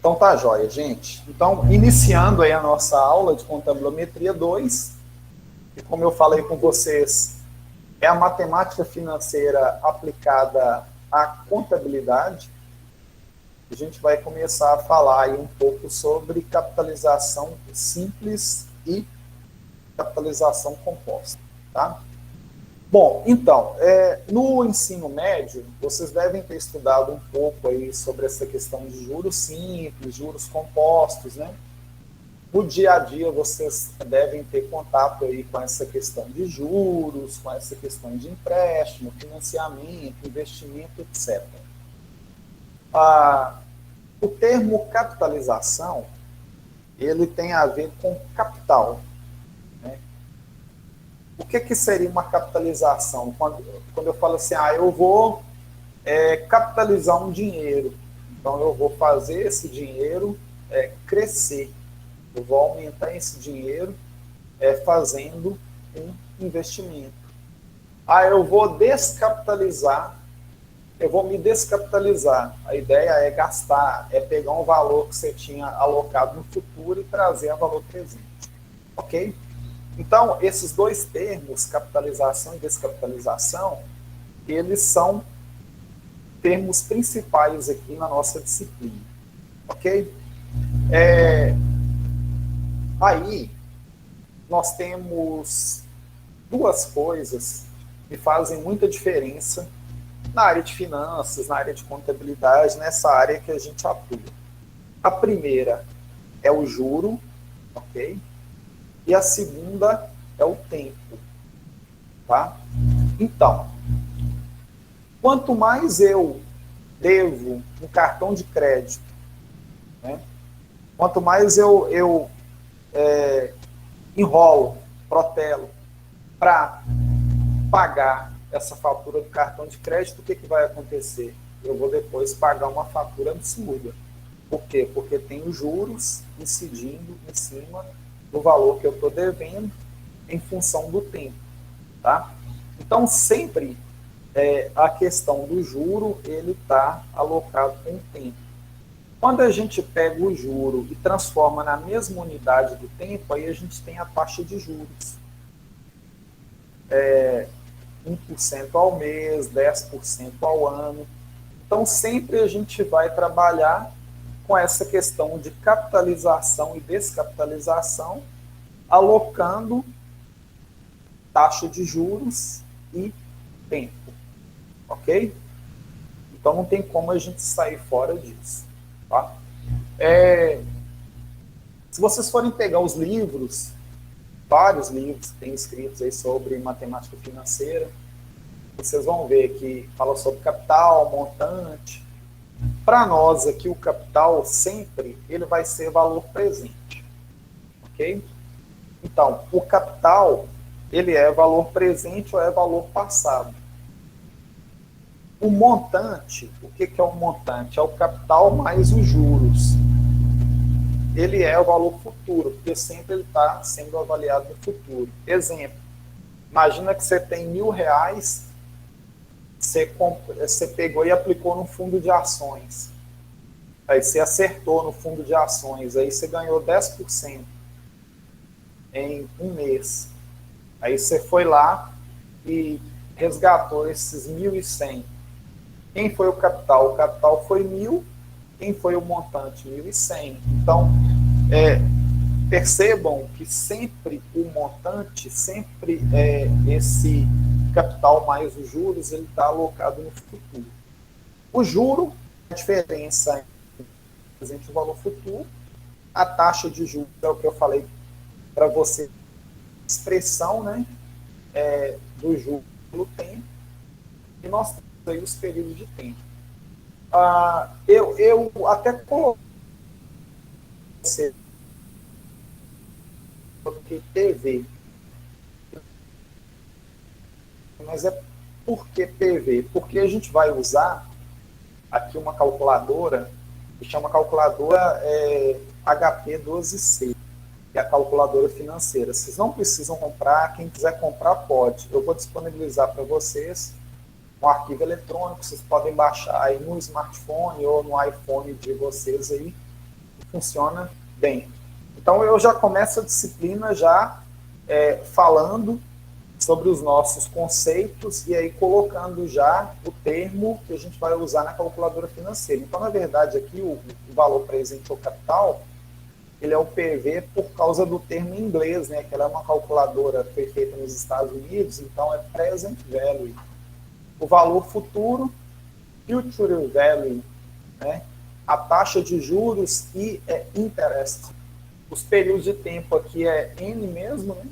Então tá jóia, gente. Então, iniciando aí a nossa aula de Contabilometria 2, e como eu falei com vocês, é a matemática financeira aplicada à contabilidade. A gente vai começar a falar aí um pouco sobre capitalização simples e capitalização composta, tá? Bom, então, no ensino médio, vocês devem ter estudado um pouco aí sobre essa questão de juros simples, juros compostos, né? No dia a dia, vocês devem ter contato aí com essa questão de juros, com essa questão de empréstimo, financiamento, investimento, etc. O termo capitalização, ele tem a ver com capital. O que seria uma capitalização? Quando eu falo assim, eu vou capitalizar um dinheiro, então eu vou fazer esse dinheiro crescer, eu vou aumentar esse dinheiro fazendo um investimento. Eu vou descapitalizar, eu vou me descapitalizar. A ideia é gastar, é pegar um valor que você tinha alocado no futuro e trazer a valor presente. Ok? Então, esses dois termos, capitalização e descapitalização, eles são termos principais aqui na nossa disciplina. Ok? Aí, nós temos duas coisas que fazem muita diferença na área de finanças, na área de contabilidade, nessa área que a gente atua. A primeira é o juro, ok? E a segunda é o tempo, tá? Então, quanto mais eu devo um cartão de crédito, né? Quanto mais eu enrolo, protelo para pagar essa fatura do cartão de crédito, o que vai acontecer? Eu vou depois pagar uma fatura absurda. Por quê? Porque tem os juros incidindo em cima do valor que eu estou devendo em função do tempo, tá? Então, sempre a questão do juro, ele está alocado com o tempo. Quando a gente pega o juro e transforma na mesma unidade do tempo, aí a gente tem a taxa de juros. 1% ao mês, 10% ao ano. Então, sempre a gente vai trabalhar com essa questão de capitalização e descapitalização, alocando taxa de juros e tempo, ok? Então não tem como a gente sair fora disso, tá? Se vocês forem pegar os livros, vários livros que tem escritos aí sobre matemática financeira, vocês vão ver que fala sobre capital, montante. Para nós aqui, o capital sempre ele vai ser valor presente, ok? Então, o capital, ele é valor presente ou é valor passado. O montante, o que é o montante? É o capital mais os juros. Ele é o valor futuro, porque sempre ele está sendo avaliado no futuro. Exemplo, imagina que você tem R$1.000, você pegou e aplicou no fundo de ações. Aí você acertou no fundo de ações, aí você ganhou 10% em um mês. Aí você foi lá e resgatou esses 1.100. Quem foi o capital? O capital foi 1.000. Quem foi o montante? 1.100. Então, percebam que sempre o montante, sempre esse capital mais os juros, ele está alocado no futuro. O juro, a diferença entre o valor futuro, a taxa de juros, é o que eu falei para você, expressão, né, do juro no tempo, e nós temos aí os períodos de tempo. Eu até coloquei PV, mas por que PV? Porque a gente vai usar aqui uma calculadora que chama calculadora HP12C, que é a calculadora financeira. Vocês não precisam comprar, quem quiser comprar pode. Eu vou disponibilizar para vocês um arquivo eletrônico, vocês podem baixar aí no smartphone ou no iPhone de vocês aí, funciona bem. Então, eu já começo a disciplina já falando sobre os nossos conceitos e aí colocando já o termo que a gente vai usar na calculadora financeira. Então, na verdade, aqui o valor presente ou capital, ele é o PV por causa do termo em inglês, né? Que ela é uma calculadora que foi feita nos Estados Unidos, então é present value. O valor futuro, future value, né? A taxa de juros e interest. Os períodos de tempo aqui é N mesmo, né?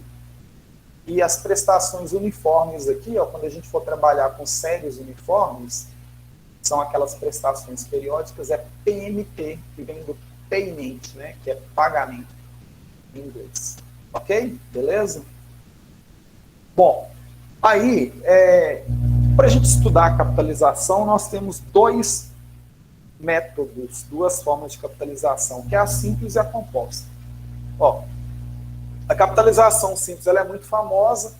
E as prestações uniformes aqui, ó, quando a gente for trabalhar com séries uniformes, são aquelas prestações periódicas, é PMT, que vem do payment, né, que é pagamento em inglês. Ok? Beleza? Bom, aí, para a gente estudar a capitalização, nós temos dois métodos, duas formas de capitalização, que é a simples e a composta. Ó, a capitalização simples ela é muito famosa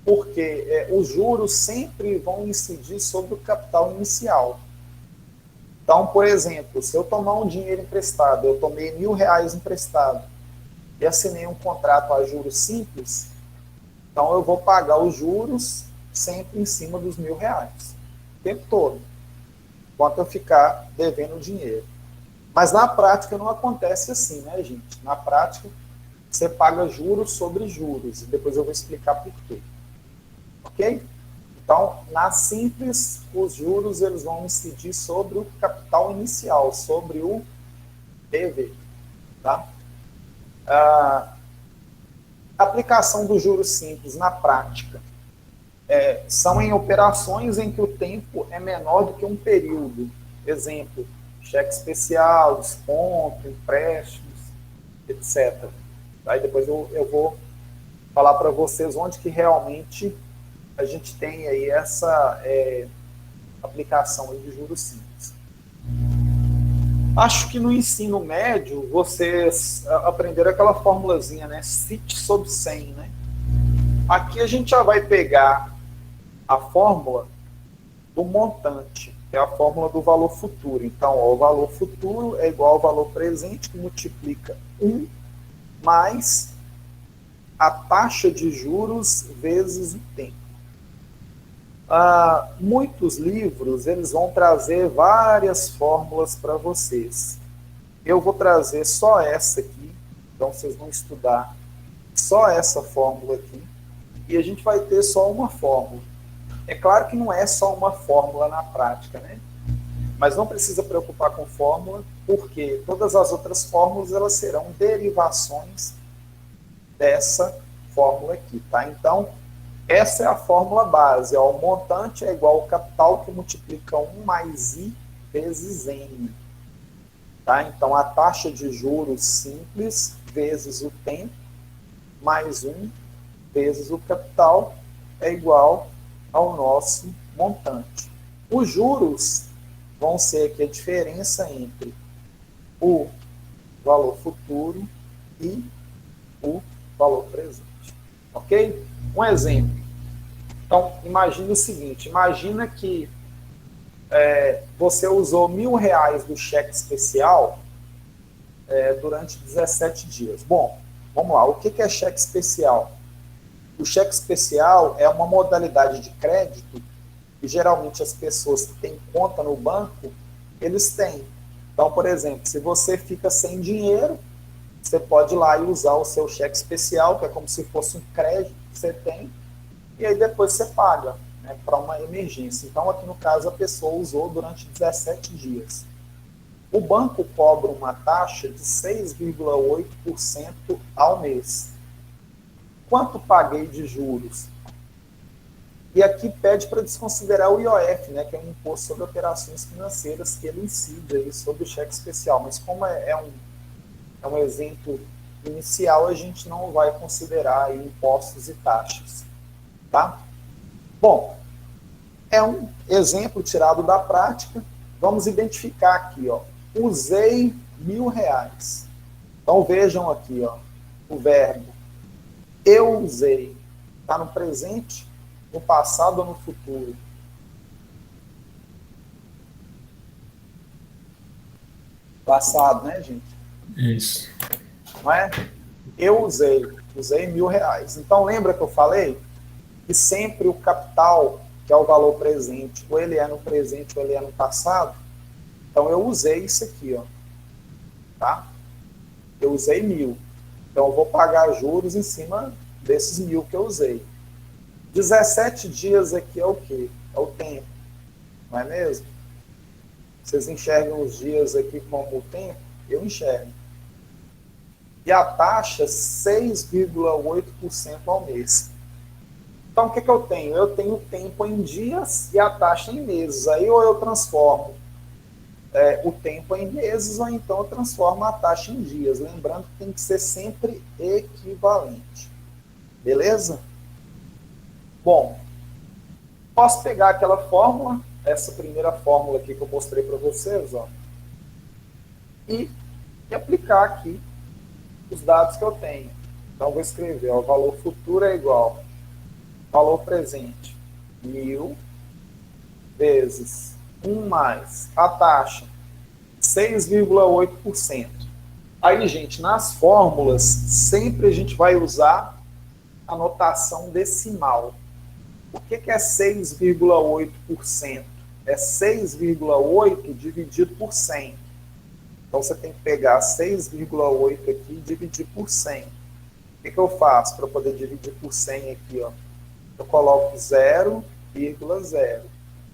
porque os juros sempre vão incidir sobre o capital inicial. Então, por exemplo, se eu tomar um dinheiro emprestado, eu tomei R$1.000 emprestado e assinei um contrato a juros simples, então eu vou pagar os juros sempre em cima dos R$1.000, o tempo todo, enquanto eu ficar devendo dinheiro. Mas na prática não acontece assim, né, gente? Na prática, você paga juros sobre juros, e depois eu vou explicar por quê. Ok? Então, na simples, os juros eles vão incidir sobre o capital inicial, sobre o PV. Tá? A aplicação dos juros simples na prática são em operações em que o tempo é menor do que um período. Exemplo, cheque especial, desconto, empréstimos, etc. Aí depois eu vou falar para vocês onde que realmente a gente tem aí essa aplicação aí de juros simples. Acho que no ensino médio vocês aprenderam aquela formulazinha, né? CIT sobre 100, né? Aqui a gente já vai pegar a fórmula do montante, que é a fórmula do valor futuro. Então, ó, o valor futuro é igual ao valor presente, que multiplica 1 mais a taxa de juros vezes o tempo. Muitos livros eles vão trazer várias fórmulas para vocês. Eu vou trazer só essa aqui, então vocês vão estudar só essa fórmula aqui, e a gente vai ter só uma fórmula. É claro que não é só uma fórmula na prática, né? Mas não precisa preocupar com fórmula, porque todas as outras fórmulas elas serão derivações dessa fórmula aqui, tá? Então, essa é a fórmula base. Ó, o montante é igual ao capital que multiplica 1 mais I vezes N. Tá? Então, a taxa de juros simples vezes o tempo mais 1 vezes o capital é igual ao nosso montante. Os juros vão ser aqui a diferença entre o valor futuro e o valor presente. Ok? Um exemplo. Então, imagine o seguinte, imagina que você usou R$1.000 do cheque especial durante 17 dias. Bom, vamos lá, o que é cheque especial? O cheque especial é uma modalidade de crédito que geralmente as pessoas que têm conta no banco, eles têm. Então, por exemplo, se você fica sem dinheiro, você pode ir lá e usar o seu cheque especial, que é como se fosse um crédito que você tem, e aí depois você paga, né, para uma emergência. Então, aqui no caso, a pessoa usou durante 17 dias. O banco cobra uma taxa de 6,8% ao mês. Quanto paguei de juros? E aqui pede para desconsiderar o IOF, né, que é um imposto sobre operações financeiras, que ele incide aí sobre o cheque especial. Mas como é um exemplo inicial, a gente não vai considerar aí impostos e taxas. Tá? Bom, é um exemplo tirado da prática. Vamos identificar aqui, ó. Usei R$1.000. Então vejam aqui, ó, o verbo eu usei. Está no presente, no passado ou no futuro? Passado, né, gente? Isso. Não é? Eu usei R$ 1.000. Então, lembra que eu falei que sempre o capital, que é o valor presente, ou ele é no presente ou ele é no passado? Então, eu usei isso aqui, ó, tá? Eu usei 1.000. Então, eu vou pagar juros em cima desses 1.000 que eu usei. 17 dias aqui é o quê? É o tempo, não é mesmo? Vocês enxergam os dias aqui como o tempo? Eu enxergo. E a taxa, 6,8% ao mês. Então, o que eu tenho? Eu tenho o tempo em dias e a taxa em meses. Aí, ou eu transformo o tempo em meses, ou então eu transformo a taxa em dias. Lembrando que tem que ser sempre equivalente. Beleza? Bom, posso pegar aquela fórmula, essa primeira fórmula aqui que eu mostrei para vocês, ó, e aplicar aqui os dados que eu tenho. Então, vou escrever, ó, o valor futuro é igual valor presente, 1.000 vezes 1 mais a taxa, 6,8%. Aí, gente, nas fórmulas, sempre a gente vai usar a notação decimal. O que é 6,8%? É 6,8 dividido por 100. Então, você tem que pegar 6,8 aqui e dividir por 100. O que eu faço para poder dividir por 100 aqui? Ó? Eu coloco 0,0,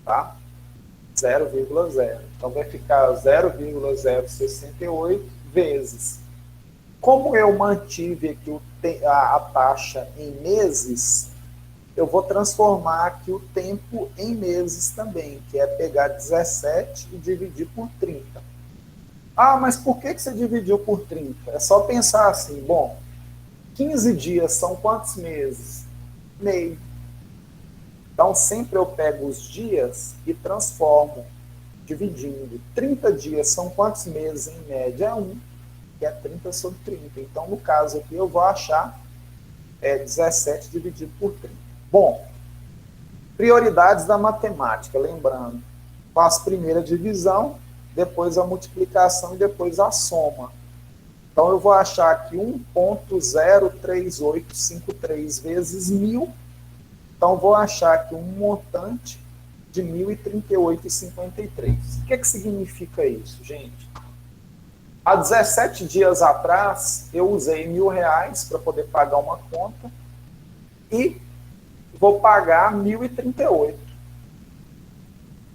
tá? 0,0. Então, vai ficar 0,068 vezes. Como eu mantive aqui a taxa em meses, eu vou transformar aqui o tempo em meses também, que é pegar 17 e dividir por 30. Ah, mas por que você dividiu por 30? É só pensar assim, bom, 15 dias são quantos meses? Meio. Então, sempre eu pego os dias e transformo, dividindo. 30 dias são quantos meses em média? 1, que é 30 sobre 30. Então, no caso aqui, eu vou achar 17 dividido por 30. Bom, prioridades da matemática, lembrando, faço primeiro a divisão, depois a multiplicação e depois a soma. Então, eu vou achar aqui 1,03853 vezes 1.000. Então, vou achar aqui um montante de 1.038,53. O que significa isso, gente? Há 17 dias atrás, eu usei R$ 1.000 para poder pagar uma conta e vou pagar 1.038.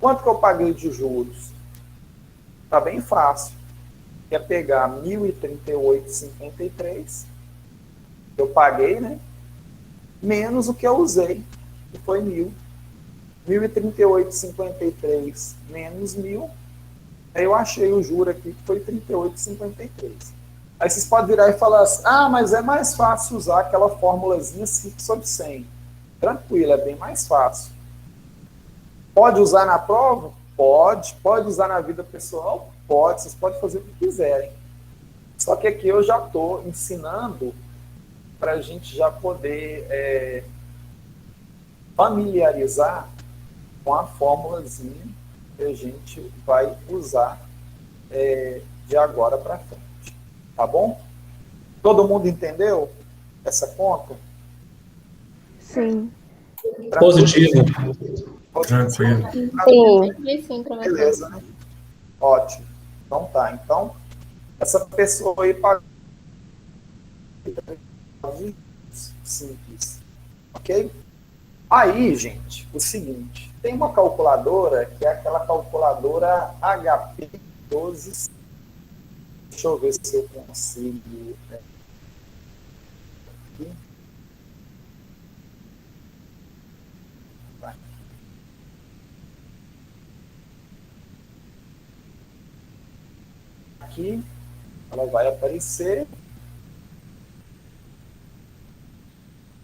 Quanto que eu paguei de juros? Está bem fácil. É pegar 1.038,53, que eu paguei, né? Menos o que eu usei, que foi 1.000. 1.038,53 menos 1.000. Aí eu achei o juro aqui, que foi 38,53. Aí vocês podem virar e falar assim, mas é mais fácil usar aquela formulazinha 5 sobre 100. Tranquilo, é bem mais fácil. Pode usar na prova? Pode. Pode usar na vida pessoal? Pode. Vocês podem fazer o que quiserem. Só que aqui eu já estou ensinando para a gente já poder familiarizar com a formulazinha que a gente vai usar de agora para frente. Tá bom? Todo mundo entendeu essa conta? Sim. Positivo. Tranquilo. Sim. Beleza, né? Ótimo. Então tá. Então, essa pessoa aí pagou simples. Ok? Aí, gente, o seguinte, tem uma calculadora que é aquela calculadora HP 12. Deixa eu ver se eu consigo. Aqui. Aqui, ela vai aparecer.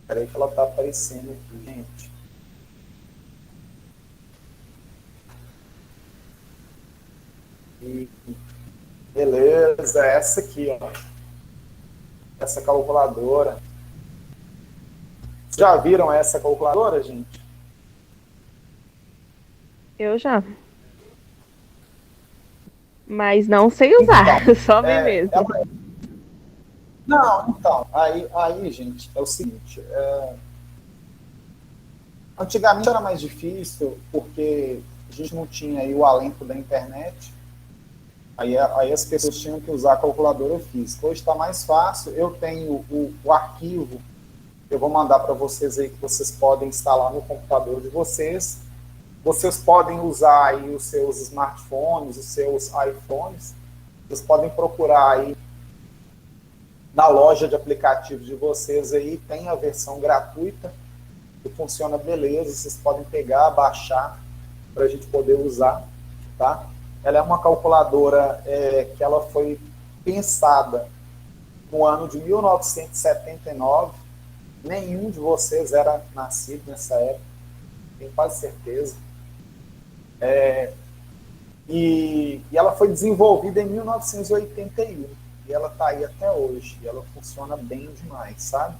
Espera aí que ela está aparecendo aqui, gente. E, beleza, essa aqui, ó. Essa calculadora. Já viram essa calculadora, gente? Eu já. Mas não sei usar, Então, só ver mesmo. Não, então, aí, gente, é o seguinte, antigamente era mais difícil, porque a gente não tinha aí o alento da internet, aí as pessoas tinham que usar a calculadora física. Hoje está mais fácil, eu tenho o arquivo, eu vou mandar para vocês aí, que vocês podem instalar no computador de vocês. Vocês podem usar aí os seus smartphones, os seus iPhones, vocês podem procurar aí na loja de aplicativos de vocês aí, tem a versão gratuita, que funciona beleza, vocês podem pegar, baixar, para a gente poder usar, tá? Ela é uma calculadora que ela foi pensada no ano de 1979, nenhum de vocês era nascido nessa época, tenho quase certeza. E ela foi desenvolvida em 1981, e ela está aí até hoje, e ela funciona bem demais, sabe?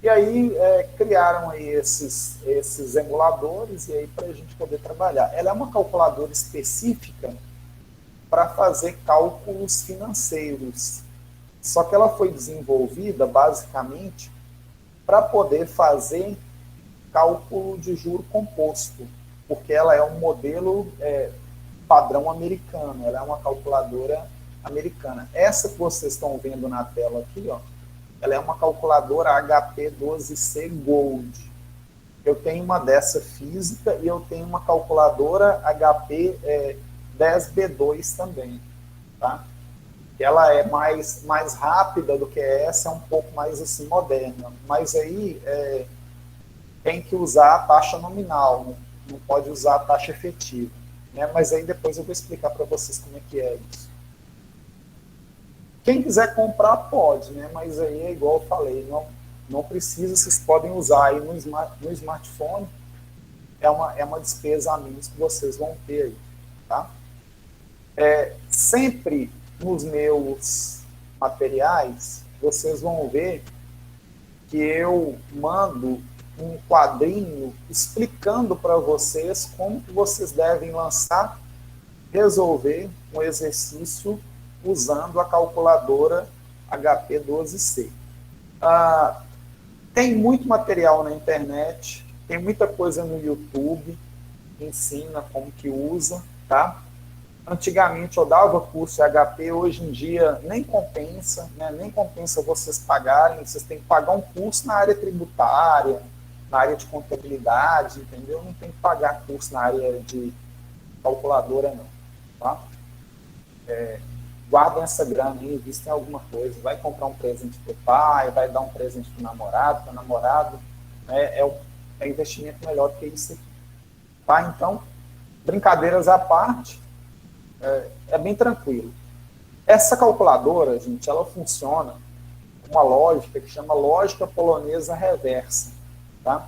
E aí criaram aí esses emuladores, e aí para a gente poder trabalhar. Ela é uma calculadora específica para fazer cálculos financeiros, só que ela foi desenvolvida basicamente para poder fazer cálculo de juro composto, porque ela é um modelo padrão americano, ela é uma calculadora americana. Essa que vocês estão vendo na tela aqui, ó, ela é uma calculadora HP12C Gold. Eu tenho uma dessa física e eu tenho uma calculadora HP 10B2 também, tá? Ela é mais rápida do que essa, é um pouco mais assim moderna, mas aí tem que usar a taxa nominal, não pode usar a taxa efetiva, né? Mas aí depois eu vou explicar para vocês como é que é isso. Quem quiser comprar pode, né? Mas aí é igual eu falei, não precisa, vocês podem usar aí no smartphone, é uma despesa a menos que vocês vão ter aí, tá? Sempre nos meus materiais, vocês vão ver que eu mando um quadrinho explicando para vocês como que vocês devem resolver um exercício usando a calculadora HP12C. Tem muito material na internet, tem muita coisa no YouTube, que ensina como que usa, tá? Antigamente eu dava curso HP, hoje em dia nem compensa, né? Nem compensa vocês pagarem, vocês têm que pagar um curso na área tributária, na área de contabilidade, entendeu? Não tem que pagar curso na área de calculadora, não, tá? Guardem essa grana aí, investem em alguma coisa, vai comprar um presente para o pai, vai dar um presente para o namorado, para a namorada, né? É investimento melhor do que isso aqui, tá? Então, brincadeiras à parte, é bem tranquilo. Essa calculadora, gente, ela funciona com uma lógica que chama lógica polonesa reversa, tá?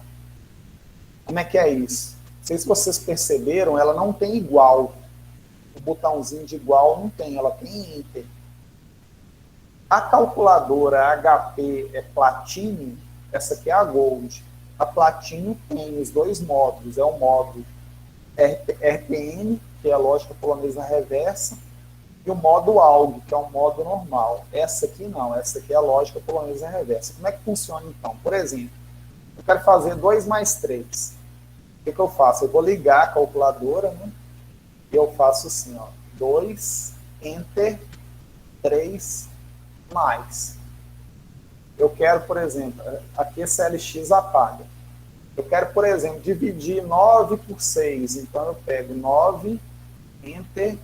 Como é que é isso? Não sei se vocês perceberam, ela não tem igual. O botãozinho de igual não tem, ela tem Enter. A calculadora HP Platinum, essa aqui é a Gold. A Platinum tem os dois módulos, é o módulo RPN, que é a lógica polonesa reversa, e o módulo ALG, que é o módulo normal. Essa aqui não, essa aqui é a lógica polonesa reversa. Como é que funciona então? Por exemplo, eu quero fazer 2 mais 3. O que eu faço? Eu vou ligar a calculadora, né? E eu faço assim, ó, 2, Enter, 3, mais. Eu quero, por exemplo, aqui esse LX apaga. Eu quero, por exemplo, dividir 9 por 6. Então eu pego 9, Enter,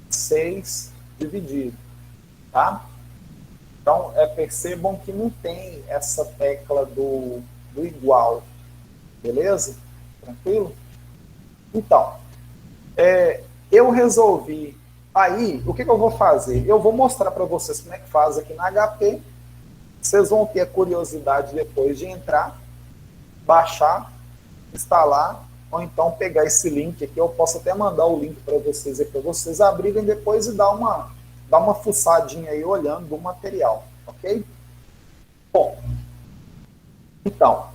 6, dividido. Tá? Então, percebam que não tem essa tecla do igual. Beleza? Tranquilo? Então, eu resolvi. Aí, o que eu vou fazer? Eu vou mostrar para vocês como é que faz aqui na HP. Vocês vão ter a curiosidade depois de entrar, baixar, instalar, ou então pegar esse link aqui. Eu posso até mandar o link para vocês abrirem depois e dar uma fuçadinha aí olhando o material, ok? Bom, então,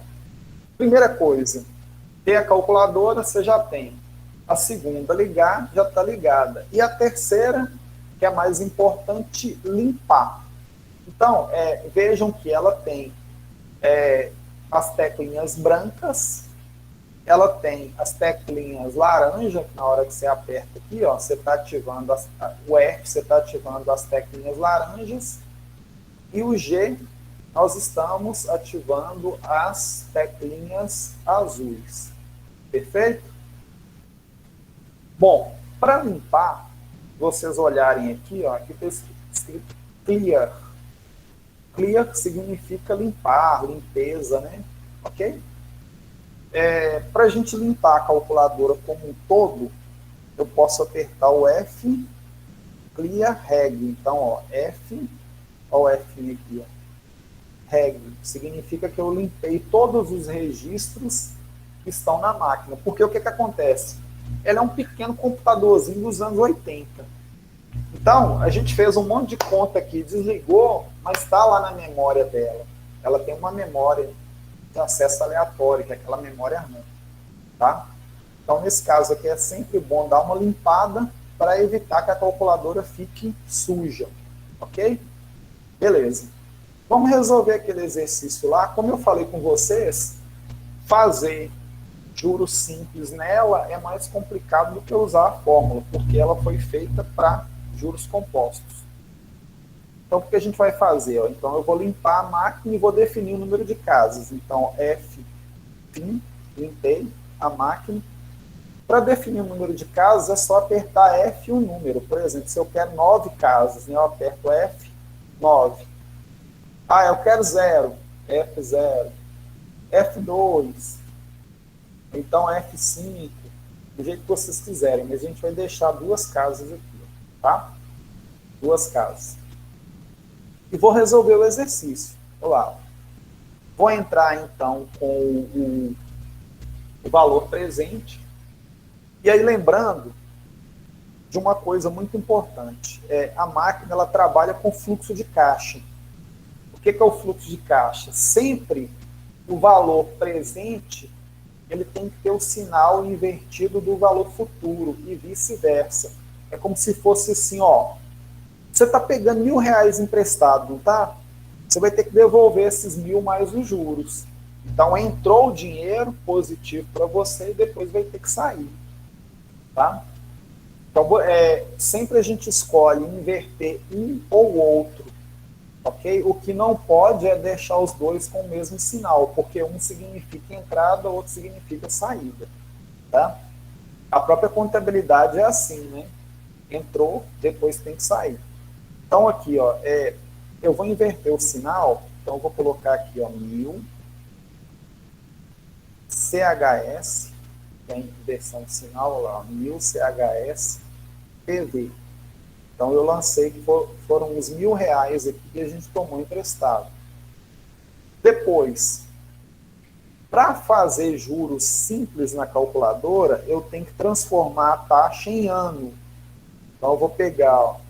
primeira coisa, ter a calculadora, você já tem. A segunda, ligar, já está ligada. E a terceira, que é mais importante, limpar. Então, vejam que ela tem as teclinhas brancas, ela tem as teclinhas laranja, que na hora que você aperta aqui, ó, você está ativando o F, você está ativando as teclinhas laranjas, e o G, nós estamos ativando as teclinhas azuis. Perfeito? Bom, para limpar, vocês olharem aqui, ó, aqui está escrito Clear. Clear significa limpar, limpeza, né? Ok? Para a gente limpar a calculadora como um todo, eu posso apertar o F, Clear Reg. Então, ó, F, ó, o F aqui, ó. Reg significa que eu limpei todos os registros que estão na máquina. Porque o que acontece? Ela é um pequeno computadorzinho dos anos 80. Então, a gente fez um monte de conta aqui, desligou, mas está lá na memória dela. Ela tem uma memória de acesso aleatório, que é aquela memória RAM. Tá? Então, nesse caso aqui, é sempre bom dar uma limpada para evitar que a calculadora fique suja. Ok? Beleza. Vamos resolver aquele exercício lá. Como eu falei com vocês, fazer juros simples nela é mais complicado do que usar a fórmula, porque ela foi feita para juros compostos. Então, o que a gente vai fazer? Ó? Então, eu vou limpar a máquina e vou definir o número de casas. Então, F, fim, limpei a máquina. Para definir o número de casas, é só apertar F e um número. Por exemplo, se eu quero 9 casas, né, eu aperto F, 9. Ah, eu quero 0, F0, F2, então F5, do jeito que vocês quiserem, mas a gente vai deixar 2 casas aqui, tá? 2 casas. E vou resolver o exercício. Olá. Vou entrar, então, com o valor presente. E aí, lembrando de uma coisa muito importante. A máquina, ela trabalha com fluxo de caixa. O que é o fluxo de caixa? Sempre o valor presente, ele tem que ter o sinal invertido do valor futuro e vice-versa. É como se fosse assim, ó, você está pegando R$1.000 emprestado, não tá? Você vai ter que devolver esses 1.000 mais os juros. Então, entrou o dinheiro positivo para você e depois vai ter que sair. Tá? Então, sempre a gente escolhe inverter um ou outro. Okay? O que não pode é deixar os dois com o mesmo sinal, porque um significa entrada, o outro significa saída. Tá? A própria contabilidade é assim, né? Entrou, depois tem que sair. Então, aqui, ó, eu vou inverter o sinal, então eu vou colocar aqui, ó, 1.000, CHS, tem inversão de sinal lá, 1.000 CHS, PV. Então, eu lancei que foram uns R$1.000 aqui que a gente tomou emprestado. Depois, para fazer juros simples na calculadora, eu tenho que transformar a taxa em ano. Então, eu vou pegar, ó,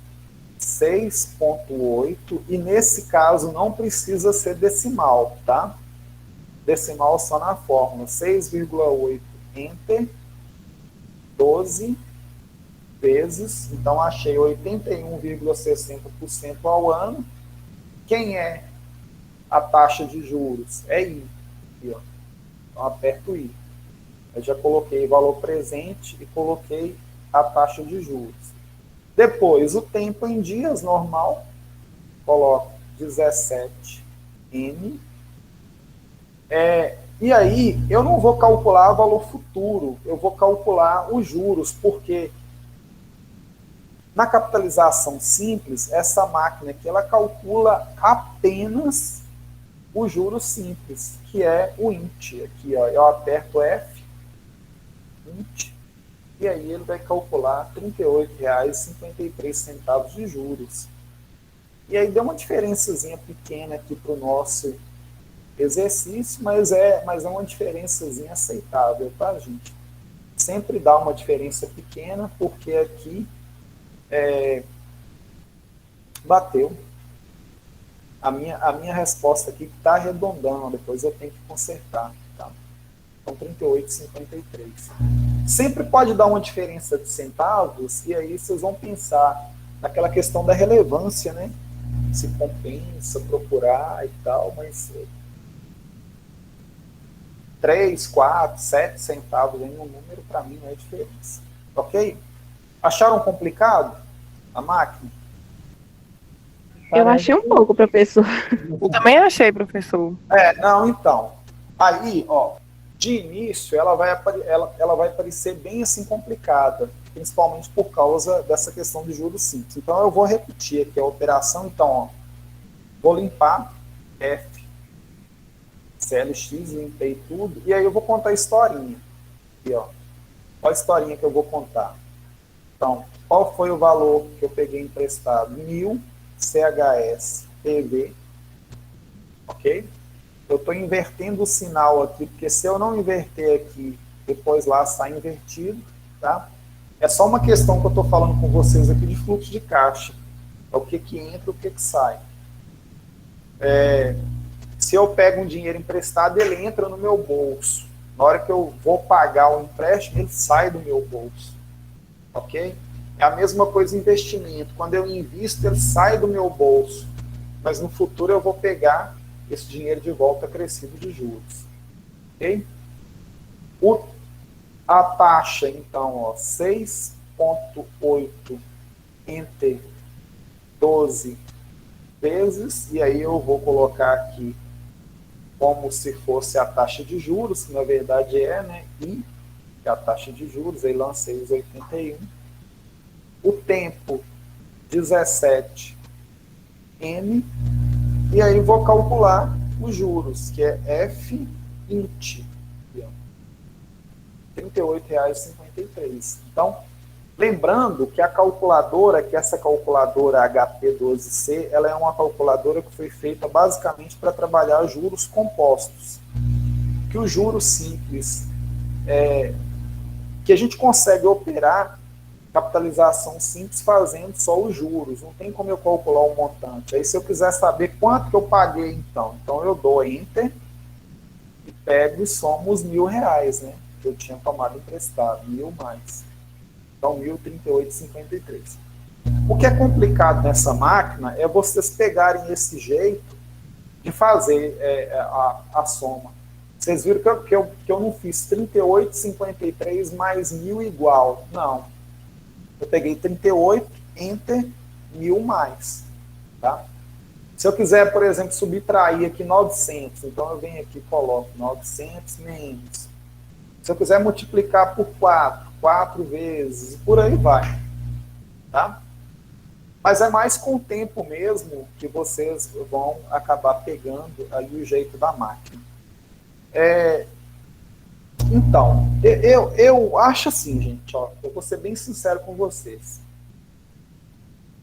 6,8, e nesse caso não precisa ser decimal, tá? Decimal só na fórmula, 6,8, Enter, 12 vezes, então achei 81,60% ao ano. Quem é a taxa de juros? É I. Aqui, ó. Então aperto I. Eu já coloquei o valor presente e coloquei a taxa de juros. Depois, o tempo em dias normal, coloco 17N. E aí, eu não vou calcular o valor futuro, eu vou calcular os juros, porque na capitalização simples, essa máquina aqui, ela calcula apenas o juros simples, que é o INT. Aqui, ó, eu aperto F, INT, e aí ele vai calcular R$ 38,53 de juros. E aí deu uma diferençazinha pequena aqui para o nosso exercício, mas é uma diferençazinha aceitável, tá, gente? Sempre dá uma diferença pequena, porque aqui bateu. A minha resposta aqui está arredondando, depois eu tenho que consertar, tá? Então, 38,53. sempre pode dar uma diferença de centavos, e aí vocês vão pensar naquela questão da relevância, né? Se compensa procurar e tal, mas 3, 4, 7 centavos em um número, para mim, não é diferença. Ok? Acharam complicado a máquina? Eu achei um pouco, professor. Eu também achei, professor. Não, então. Aí, ó, de início, ela vai parecer bem assim complicada, principalmente por causa dessa questão de juros simples. Então, eu vou repetir aqui a operação. Então, ó, vou limpar F, CLX, limpei tudo, e aí eu vou contar a historinha. Aqui, ó. Qual a historinha que eu vou contar? Então, qual foi o valor que eu peguei emprestado? 1.000 CHS PV, ok? Eu estou invertendo o sinal aqui, porque se eu não inverter aqui, depois lá sai invertido, tá? É só uma questão que eu estou falando com vocês aqui de fluxo de caixa. É o que entra, o que sai. Se eu pego um dinheiro emprestado, ele entra no meu bolso. Na hora que eu vou pagar o empréstimo, ele sai do meu bolso. Ok? É a mesma coisa investimento. Quando eu invisto, ele sai do meu bolso. Mas no futuro eu vou pegar esse dinheiro de volta acrescido de juros. Ok? A taxa, então, ó, 6,8 entre 12 vezes, e aí eu vou colocar aqui como se fosse a taxa de juros, que na verdade né? I, que é a taxa de juros, aí lancei os 81. O tempo, 17 N, e aí vou calcular os juros, que é F int, R$ 38,53. Então, lembrando que a calculadora, que essa calculadora HP12C, ela é uma calculadora que foi feita basicamente para trabalhar juros compostos. Que os juros simples, que a gente consegue operar capitalização simples fazendo só os juros, não tem como eu calcular o montante. Aí se eu quiser saber quanto que eu paguei então eu dou Enter e pego e somo os R$ 1.000, né, que eu tinha tomado emprestado, 1.000 mais. Então, 1.038,53. O que é complicado nessa máquina é vocês pegarem esse jeito de fazer a soma. Vocês viram que eu não fiz 38,53 mais 1.000 igual. Não. Eu peguei 38, Enter, 1.000 mais. Tá? Se eu quiser, por exemplo, subtrair aqui 900, então eu venho aqui e coloco 900 menos. Se eu quiser multiplicar por 4 vezes, e por aí vai. Tá? Mas é mais com o tempo mesmo que vocês vão acabar pegando aí o jeito da máquina. Então, eu acho assim, gente, ó, eu vou ser bem sincero com vocês.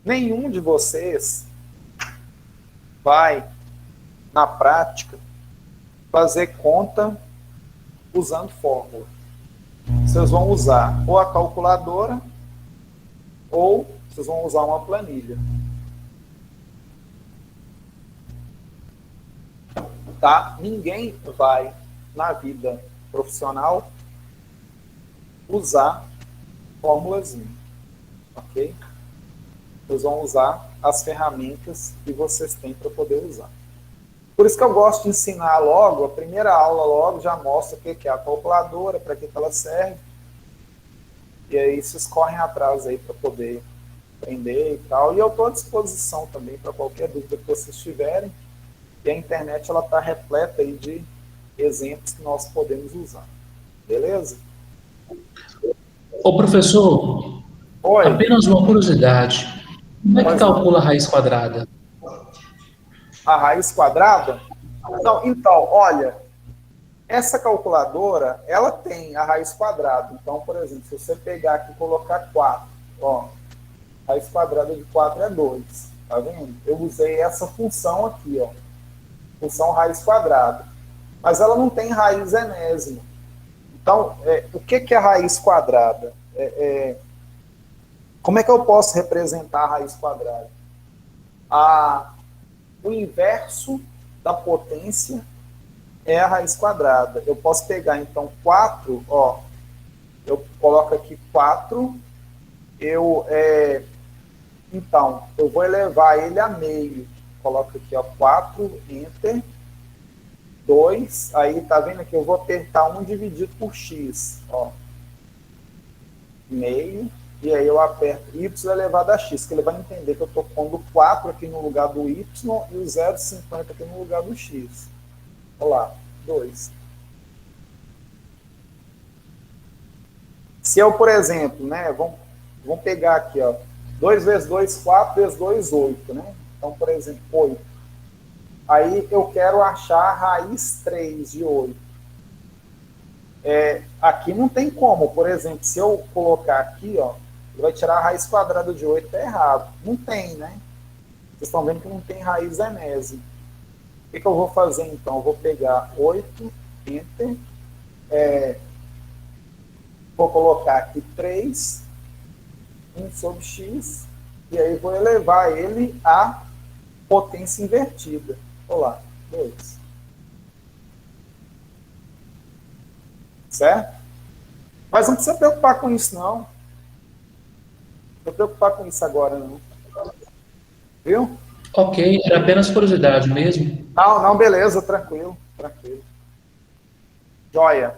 Nenhum de vocês vai, na prática, fazer conta usando fórmula. Vocês vão usar ou a calculadora ou vocês vão usar uma planilha. Tá? Ninguém vai, na vida profissional, usar fórmulazinha. Ok? Vocês vão usar as ferramentas que vocês têm para poder usar. Por isso que eu gosto de ensinar logo, a primeira aula logo já mostra o que é a calculadora, para que ela serve. E aí vocês correm atrás aí para poder aprender e tal. E eu estou à disposição também para qualquer dúvida que vocês tiverem. E a internet ela está repleta aí de exemplos que nós podemos usar. Beleza? Ô, professor, Oi. apenas uma curiosidade. Como é que calcula a raiz quadrada? A raiz quadrada? Não, então, olha, essa calculadora, ela tem a raiz quadrada. Então, por exemplo, se você pegar aqui e colocar 4, ó, a raiz quadrada de 4 é 2, tá vendo? Eu usei essa função aqui, ó, função raiz quadrada. Mas ela não tem raiz enésima. Então, o que é raiz quadrada? Como é que eu posso representar a raiz quadrada? O inverso da potência é a raiz quadrada. Eu posso pegar, então, 4, ó, Eu coloco aqui 4, então, eu vou elevar ele a meio. Coloco aqui, ó, 4, Enter, 2, aí tá vendo aqui, eu vou apertar 1 dividido por x, ó, meio, e aí eu aperto y elevado a x, que ele vai entender que eu estou pondo 4 aqui no lugar do y e o 0,50 aqui no lugar do x. Olha lá, 2. Se eu, por exemplo, né, vamos pegar aqui, ó, 2 vezes 2, 4 vezes 2, 8, né? Então, por exemplo, 8. Aí eu quero achar a raiz 3 de 8. Aqui não tem como, por exemplo, se eu colocar aqui, ó, ele vai tirar a raiz quadrada de 8, tá errado. Não tem, né? Vocês estão vendo que não tem raiz enésima. O que eu vou fazer, então? Eu vou pegar 8, Enter, vou colocar aqui 3, 1 sobre x, e aí vou elevar ele à potência invertida. Olha lá, 2. Certo? Mas não precisa preocupar com isso, não. Não precisa preocupar com isso agora, não. Viu? Ok, era apenas curiosidade mesmo. Não, beleza, tranquilo, tranquilo. Joia.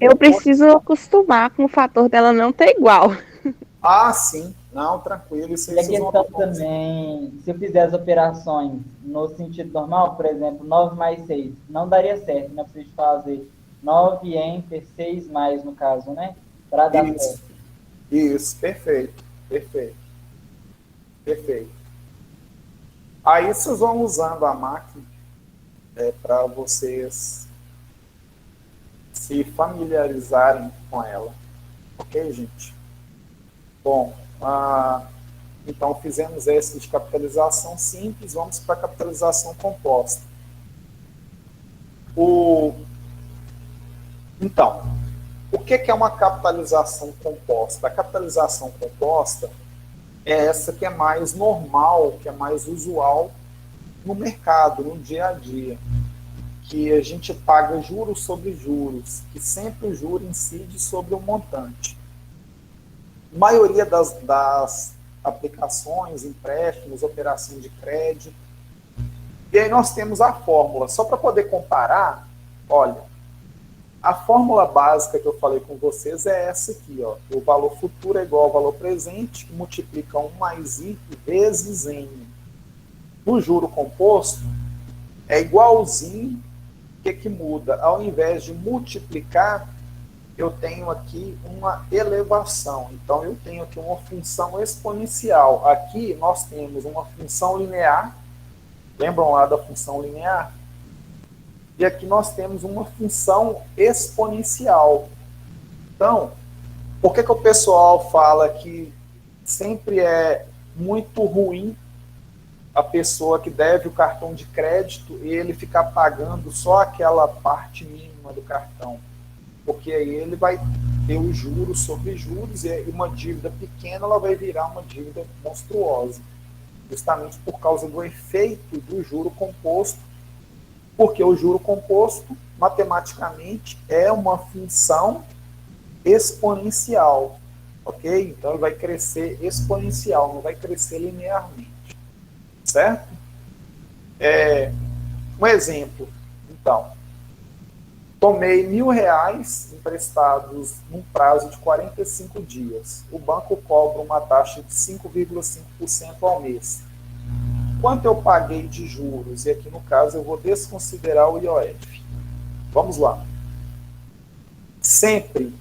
Eu preciso acostumar com o fator dela não ter igual. Sim. Não, tranquilo. Isso E a questão também, se eu fizer as operações no sentido normal, por exemplo, 9 mais 6, não daria certo, né? Eu preciso fazer 9 Enter, 6 mais, no caso, né? Para dar certo. Isso, perfeito. Aí vocês vão usando a máquina para vocês se familiarizarem com ela. Ok, gente? Bom, então fizemos esse de capitalização simples, vamos para a capitalização composta. Então, o que é uma capitalização composta? A capitalização composta é essa que é mais normal, que é mais usual no mercado, no dia a dia, que a gente paga juros sobre juros, que sempre o juro incide sobre o montante. A maioria das aplicações, empréstimos, operação de crédito. E aí nós temos a fórmula. Só para poder comparar, olha, a fórmula básica que eu falei com vocês é essa aqui, ó. O valor futuro é igual ao valor presente, que multiplica 1 mais I vezes N. No juro composto, é igualzinho. O que muda? Ao invés de multiplicar, eu tenho aqui uma elevação. Então, eu tenho aqui uma função exponencial. Aqui, nós temos uma função linear. Lembram lá da função linear? E aqui nós temos uma função exponencial. Então, por que o pessoal fala que sempre é muito ruim a pessoa que deve o cartão de crédito e ele ficar pagando só aquela parte mínima do cartão? Porque aí ele vai ter os juros sobre juros e uma dívida pequena ela vai virar uma dívida monstruosa. Justamente por causa do efeito do juro composto, porque o juro composto, matematicamente, é uma função exponencial, ok? Então ele vai crescer exponencial, não vai crescer linearmente, certo? Um exemplo, então. Tomei R$1.000 emprestados num prazo de 45 dias. O banco cobra uma taxa de 5,5% ao mês. Quanto eu paguei de juros? E aqui no caso eu vou desconsiderar o IOF. Vamos lá. Sempre,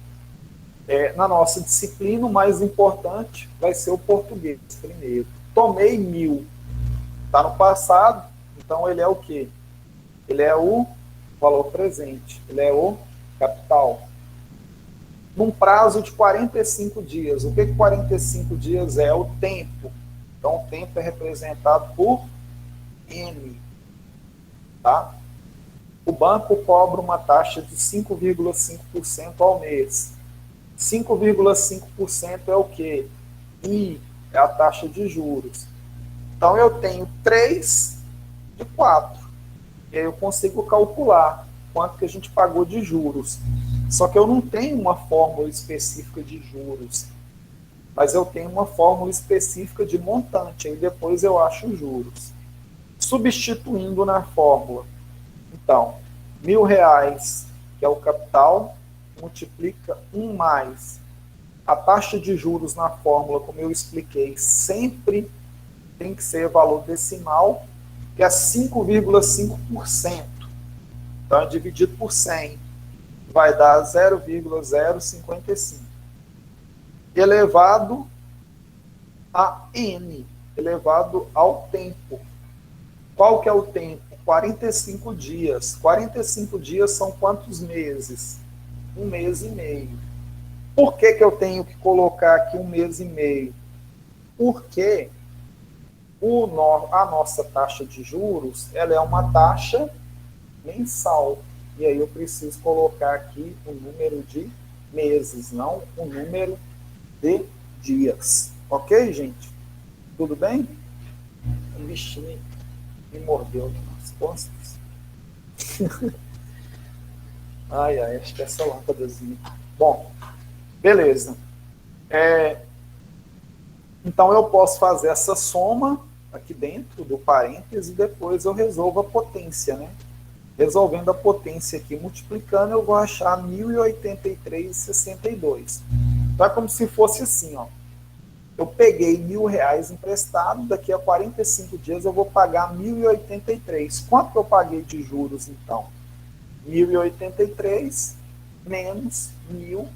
na nossa disciplina, o mais importante vai ser o português primeiro. Tomei 1.000. Está no passado, então ele é o quê? Ele é o valor presente, ele é o capital. Num prazo de 45 dias. O que 45 dias é? O tempo. Então, o tempo é representado por N. Tá? O banco cobra uma taxa de 5,5% ao mês. 5,5% é o quê? I é a taxa de juros. Então, eu tenho 3 de 4. E aí eu consigo calcular quanto que a gente pagou de juros. Só que eu não tenho uma fórmula específica de juros, mas eu tenho uma fórmula específica de montante, aí depois eu acho os juros. Substituindo na fórmula, então, R$ 1.000, que é o capital, multiplica 1 mais a taxa de juros na fórmula, como eu expliquei, sempre tem que ser valor decimal, que é 5,5%. Então, dividido por 100, vai dar 0,055. Elevado a n, elevado ao tempo. Qual que é o tempo? 45 dias. 45 dias são quantos meses? 1 mês e meio. Por que eu tenho que colocar aqui 1 mês e meio? Porque a nossa taxa de juros, ela é uma taxa mensal. E aí eu preciso colocar aqui o número de meses, não o número de dias. Ok, gente? Tudo bem? Um bichinho me mordeu nas costas. Ai, acho que é essa lâmpadazinha. Bom, beleza. Então eu posso fazer essa soma aqui dentro do parêntese e depois eu resolvo a potência, né? Resolvendo a potência aqui, multiplicando, eu vou achar 1.083,62. Então é como se fosse assim, ó. Eu peguei R$ 1.000 emprestado, daqui a 45 dias eu vou pagar 1.083. Quanto que eu paguei de juros, então? 1.083 menos 1.000.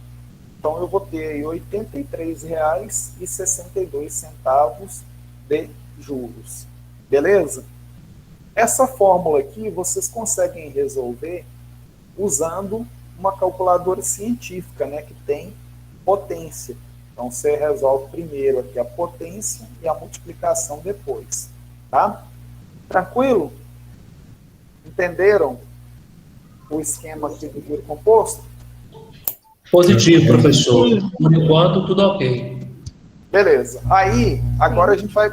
Então eu vou ter aí R$ 83,62 de juros. Beleza? Essa fórmula aqui vocês conseguem resolver usando uma calculadora científica, né, que tem potência. Então, você resolve primeiro aqui a potência e a multiplicação depois. Tá? Tranquilo? Entenderam o esquema aqui do juro composto? Positivo, professor. Por enquanto, tudo ok. Beleza. Aí, agora a gente vai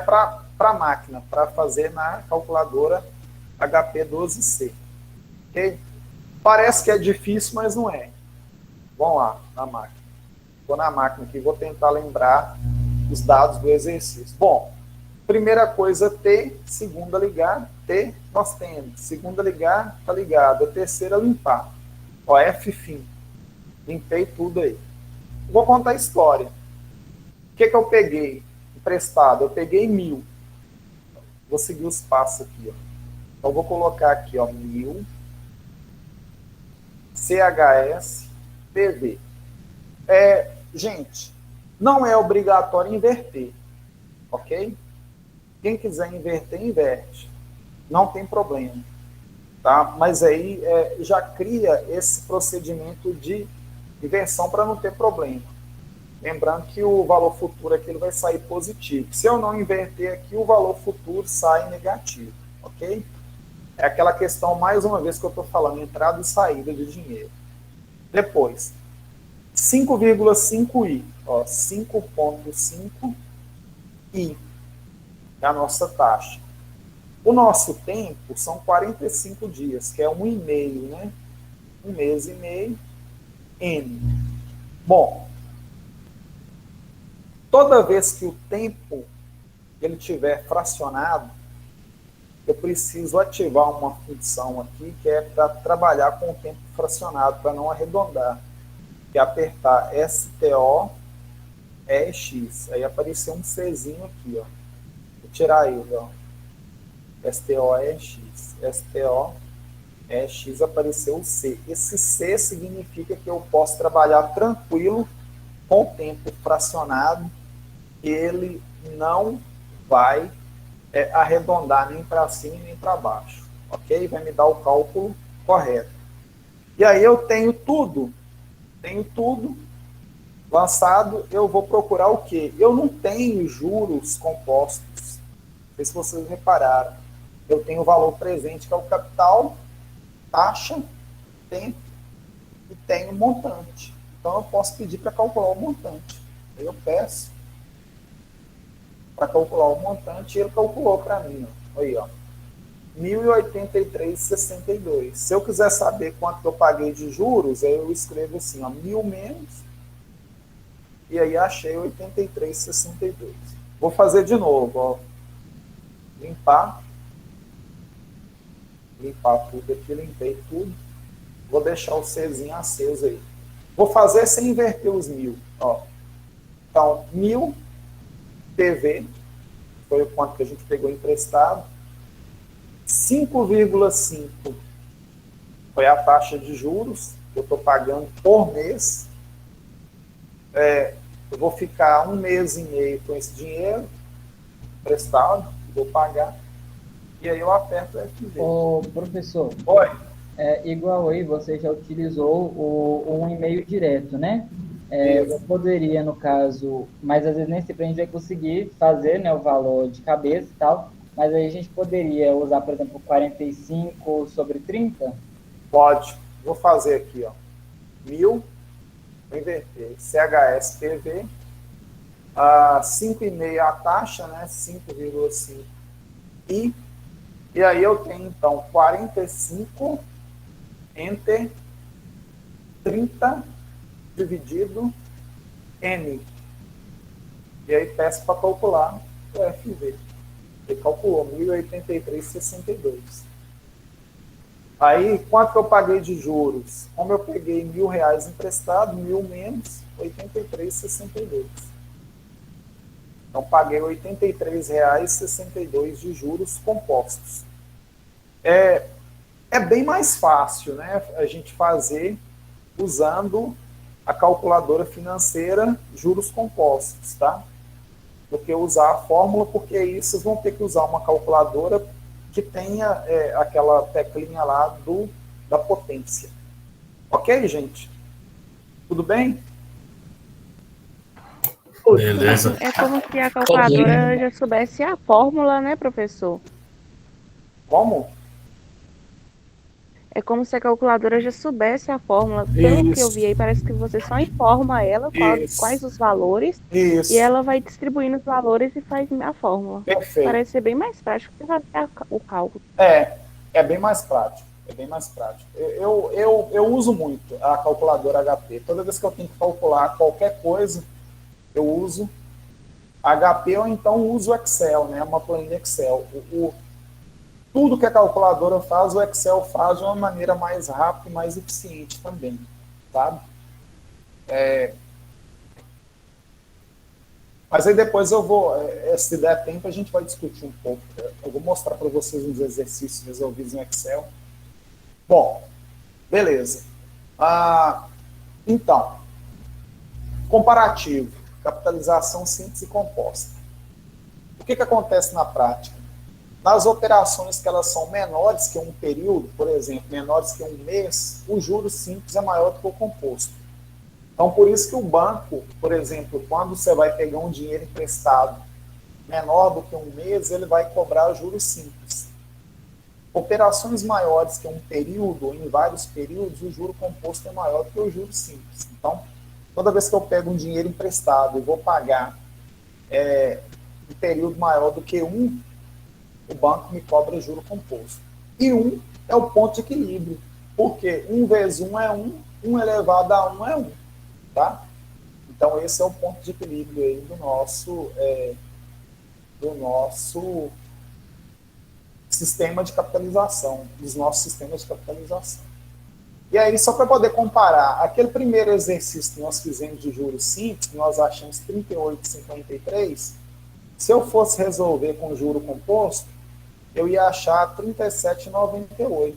para a máquina, para fazer na calculadora HP12C. Ok? Parece que é difícil, mas não é. Vamos lá, na máquina. Estou na máquina aqui, vou tentar lembrar os dados do exercício. Bom, primeira coisa, T, segunda ligar, T, nós temos. Segunda ligar, tá ligado. A terceira, limpar. Ó, F, fim. Limpei tudo aí. Vou contar a história. O que eu peguei emprestado? Eu peguei 1.000. Vou seguir os passos aqui, ó. Então, vou colocar aqui, ó, 1.000, CHS, PV. Gente, não é obrigatório inverter, ok? Quem quiser inverter, inverte. Não tem problema, tá? Mas aí já cria esse procedimento de inversão para não ter problema. Lembrando que o valor futuro aqui ele vai sair positivo. Se eu não inverter aqui, o valor futuro sai negativo, ok? É aquela questão, mais uma vez, que eu estou falando, entrada e saída de dinheiro. Depois, 5,5i, 5,5i é a nossa taxa. O nosso tempo são 45 dias, que é 1,5, né? 1 mês e meio, N. Bom, toda vez que o tempo ele tiver fracionado, eu preciso ativar uma função aqui que é para trabalhar com o tempo fracionado, para não arredondar. Que é apertar STO EX. Aí apareceu um Czinho aqui, ó. Vou tirar ele, ó. STO EX. STO EX apareceu o C. Esse C significa que eu posso trabalhar tranquilo com o tempo fracionado. Ele não vai arredondar nem para cima nem para baixo. Ok? Vai me dar o cálculo correto. E aí eu tenho tudo lançado, eu vou procurar o quê? Eu não tenho juros compostos. Não sei se vocês repararam. Eu tenho o valor presente, que é o capital, taxa, tempo e tenho montante. Então eu posso pedir para calcular o montante. Eu peço para calcular o montante e ele calculou para mim. Ó. Aí, ó. 1.083,62. Se eu quiser saber quanto que eu paguei de juros, aí eu escrevo assim, ó, 1.000 menos, e aí achei 83,62. Vou fazer de novo, ó. Limpar tudo aqui, limpei tudo. Vou deixar o Czinho aceso aí. Vou fazer sem inverter os 1.000, ó. Então, 1.000 PV, foi o quanto que a gente pegou emprestado. 5,5 foi a taxa de juros que eu estou pagando por mês. Eu vou ficar 1 mês e meio com esse dinheiro emprestado, vou pagar, e aí eu aperto o FV. Ô, professor, Oi. Igual aí, você já utilizou o e-mail direto, né? Eu poderia, no caso, mas às vezes nem sempre a gente vai conseguir fazer, né, o valor de cabeça e tal, mas aí a gente poderia usar, por exemplo, 45 sobre 30? Pode. Vou fazer aqui, ó. 1.000, vou inverter. CHSPV, 5,5 a taxa, né? 5,5. E aí eu tenho, então, 45 entre 30 dividido N. E aí peço para calcular o FV. Ele calculou 1.083,62. Aí, quanto que eu paguei de juros? Como eu peguei R$ 1.000 emprestado, 1.000 menos 83,62. Então, paguei R$ 83,62 de juros compostos. É bem mais fácil, né, a gente fazer usando a calculadora financeira juros compostos, tá? Do que usar a fórmula, porque aí vocês vão ter que usar uma calculadora que tenha aquela teclinha lá da potência. Ok, gente? Tudo bem? Beleza. É como se a calculadora já soubesse a fórmula, né, professor? Como? É como se a calculadora já soubesse a fórmula. Pelo que eu vi aí, parece que você só informa ela quais os valores e ela vai distribuindo os valores e faz a fórmula. Perfeito. Parece ser bem mais prático que fazer o cálculo. É bem mais prático. É bem mais prático. Eu uso muito a calculadora HP. Toda vez que eu tenho que calcular qualquer coisa, eu uso HP ou então uso o Excel, né? Uma planilha Excel. Tudo que a calculadora faz, o Excel faz de uma maneira mais rápida e mais eficiente também, sabe? Mas aí depois eu vou, se der tempo, a gente vai discutir um pouco. Eu vou mostrar para vocês uns exercícios resolvidos no Excel. Bom, beleza. Então, comparativo, capitalização simples e composta. O que acontece na prática? Nas operações que elas são menores que um período, por exemplo, menores que um mês, o juros simples é maior do que o composto. Então, por isso que o banco, por exemplo, quando você vai pegar um dinheiro emprestado menor do que um mês, ele vai cobrar juros simples. Operações maiores que um período, ou em vários períodos, o juro composto é maior do que o juro simples. Então, toda vez que eu pego um dinheiro emprestado e vou pagar um período maior do que um, o banco me cobra juro composto. E 1 é o ponto de equilíbrio, porque 1 vezes 1 é 1, 1 elevado a 1 é 1. Tá? Então, esse é o ponto de equilíbrio aí do nosso sistema de capitalização, dos nossos sistemas de capitalização. E aí, só para poder comparar, aquele primeiro exercício que nós fizemos de juros simples, que nós achamos 38,53, se eu fosse resolver com juro composto, eu ia achar 37,98.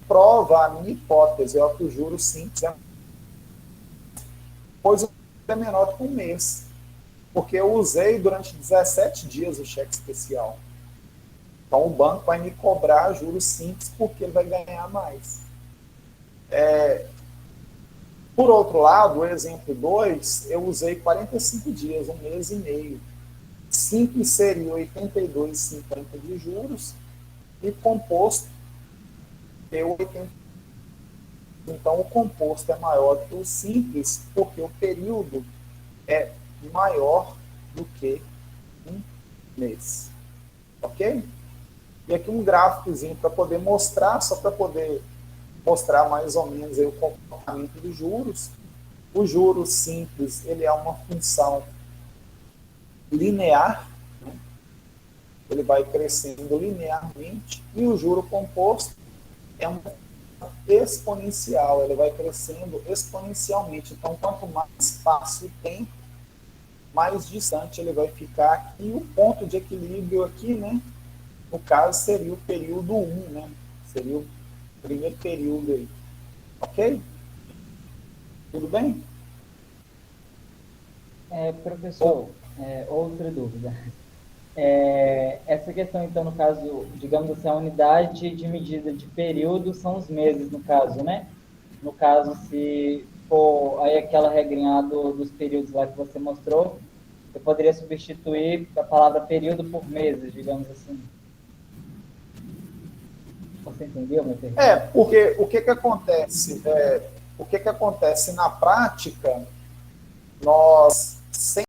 Prova a minha hipótese, é que o juro simples pois é menor do que um mês, porque eu usei durante 17 dias o cheque especial. Então o banco vai me cobrar juros simples porque ele vai ganhar mais. Por outro lado, o exemplo 2, eu usei 45 dias, um mês e meio. Simples seria 82,50 de juros e composto é 80. Então, o composto é maior que o simples, porque o período é maior do que um mês. Ok? E aqui um gráficozinho para poder mostrar, só para poder mostrar mais ou menos aí o comportamento dos juros. O juro simples, ele é uma função linear, né? Ele vai crescendo linearmente, e o juro composto é uma exponencial, ele vai crescendo exponencialmente. Então, quanto mais passa o tempo, mais distante ele vai ficar. E o ponto de equilíbrio aqui, né, no caso, seria o período 1, né? Seria o primeiro período aí. Ok? Tudo bem? Professor, outra dúvida. Essa questão, então, no caso, digamos assim, a unidade de medida de período são os meses, no caso, né? No caso, se for aí aquela regrinha lá dos períodos lá que você mostrou, eu poderia substituir a palavra período por meses, digamos assim. Você entendeu, meu pergunta? Porque o que acontece? O que acontece na prática, nós